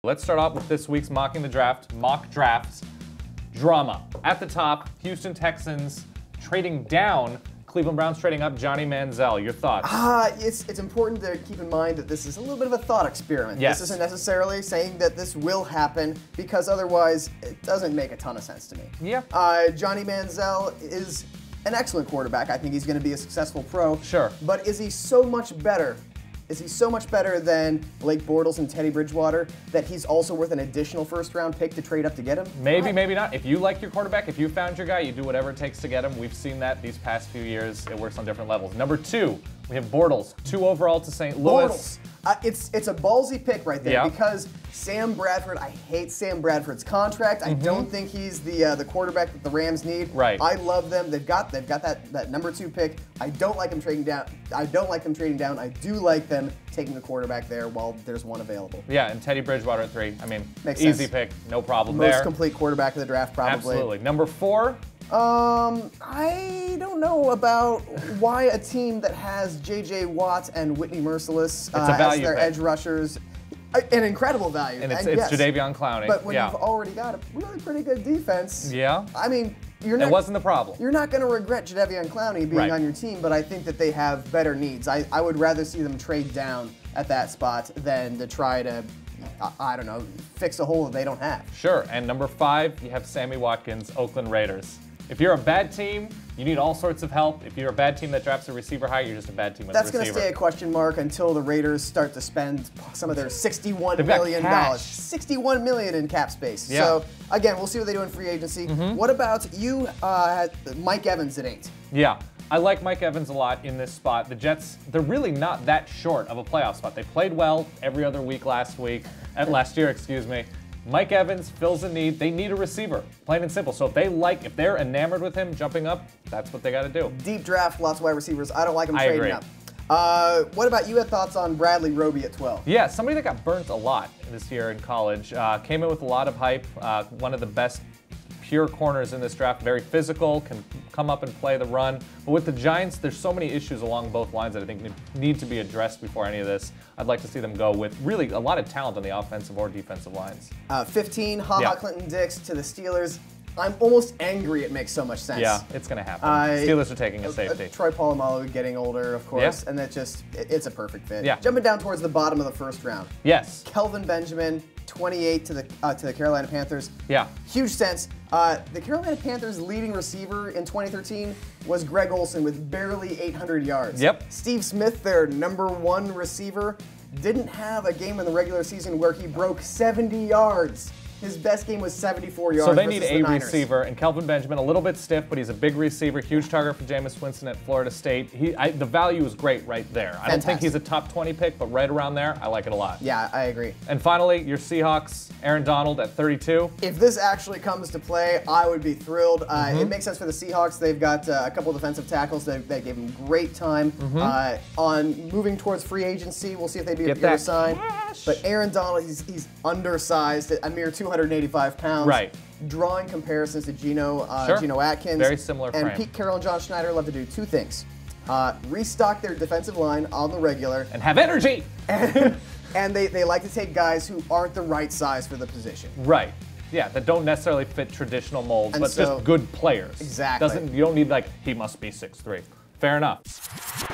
Let's start off with this week's mock drafts drama. At the top, Houston Texans trading down, Cleveland Browns trading up, Johnny Manziel. Your thoughts? It's important to keep in mind that this is a little bit of a thought experiment. Yes. This isn't necessarily saying that this will happen, because otherwise it doesn't make a ton of sense to me. Yeah. Johnny Manziel is an excellent quarterback. I think he's going to be a successful pro. Sure. But is he so much better? Is he so much better than Blake Bortles and Teddy Bridgewater that he's also worth an additional first-round pick to trade up to get him? Maybe, maybe not. If you like your quarterback, if you found your guy, you do whatever it takes to get him. We've seen that these past few years. It works on different levels. Number 2, we have Bortles. 2 overall to St. Louis. Bortles. It's a ballsy pick right there, because Sam Bradford, I hate Sam Bradford's contract. I don't think he's the quarterback that the Rams need. Right. I love them. They've got that number 2 pick. I don't like them trading down. I do like them taking the quarterback there while there's one available. Yeah, and Teddy Bridgewater at 3. I mean, makes easy sense. pick, no problem there. Most complete quarterback of the draft, probably. Absolutely. Number 4. I don't know about why a team that has J.J. Watt and Whitney Merciless as their edge rushers, an incredible value. And it's yes, Jadeveon Clowney. But when you've already got a really pretty good defense, I mean, it wasn't the problem. You're not going to regret Jadeveon Clowney being on your team, but I think that they have better needs. I would rather see them trade down at that spot than to try to, I don't know, fix a hole that they don't have. Sure, and number 5, you have Sammy Watkins, Oakland Raiders. If you're a bad team, you need all sorts of help. If you're a bad team that drafts a receiver high, you're just a bad team with a receiver. That's going to stay a question mark until the Raiders start to spend some of their $61 million. $61 million in cap space. Yeah. So, again, we'll see what they do in free agency. What about you, Mike Evans at 8? Yeah. I like Mike Evans a lot in this spot. The Jets, they're really not that short of a playoff spot. They played well every other week last year, excuse me. Mike Evans fills a need. They need a receiver, plain and simple. So if they're enamored with him jumping up, that's what they got to do. Deep draft, lots of wide receivers. I don't like them trading up. What about you? Had thoughts on Bradley Roby at 12? Yeah, somebody that got burnt a lot this year in college. Came in with a lot of hype. One of the best pure corners in this draft, very physical, can come up and play the run. But with the Giants, there's so many issues along both lines that I think need to be addressed before any of this. I'd like to see them go with really a lot of talent on the offensive or defensive lines. 15, Clinton-Dix to the Steelers. I'm almost angry it makes so much sense. Yeah, it's going to happen. Steelers are taking a safety. Troy Polamalu getting older, of course, and it's a perfect fit. Yeah. Jumping down towards the bottom of the first round. Yes. Kelvin Benjamin, 28 to the Carolina Panthers. Yeah. Huge sense. The Carolina Panthers' leading receiver in 2013 was Greg Olsen with barely 800 yards. Yep. Steve Smith, their number 1 receiver, didn't have a game in the regular season where he broke 70 yards. His best game was 74 yards. So they need a receiver, and Kelvin Benjamin, a little bit stiff, but he's a big receiver, huge target for Jameis Winston at Florida State. The value is great right there. I don't think he's a top 20 pick, but right around there, I like it a lot. Yeah, I agree. And finally, your Seahawks, Aaron Donald at 32. If this actually comes to play, I would be thrilled. It makes sense for the Seahawks. They've got a couple defensive tackles that gave them great time. On moving towards free agency, we'll see if they'd be able to get a sign. But Aaron Donald, he's undersized at a mere 285 pounds. Right. Drawing comparisons to Geno Atkins. Very similar frame. And Pete Carroll and John Schneider love to do 2 things. Restock their defensive line on the regular. And have energy! And they like to take guys who aren't the right size for the position. Right. Yeah, that don't necessarily fit traditional molds, but just good players. Exactly. You don't need he must be 6'3". Fair enough.